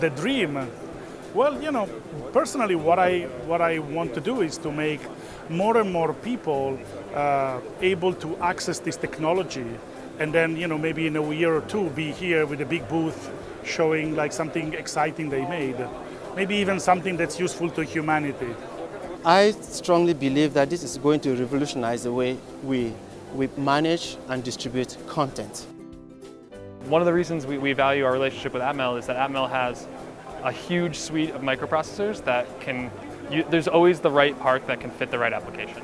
the dream. Well, personally, what I want to do is to make more and more people able to access this technology, and then maybe in a year or two be here with a big booth showing like something exciting they made, maybe even something that's useful to humanity. I strongly believe that this is going to revolutionize the way we manage and distribute content. One of the reasons we value our relationship with Atmel is that Atmel has a huge suite of microprocessors that there's always the right part that can fit the right application.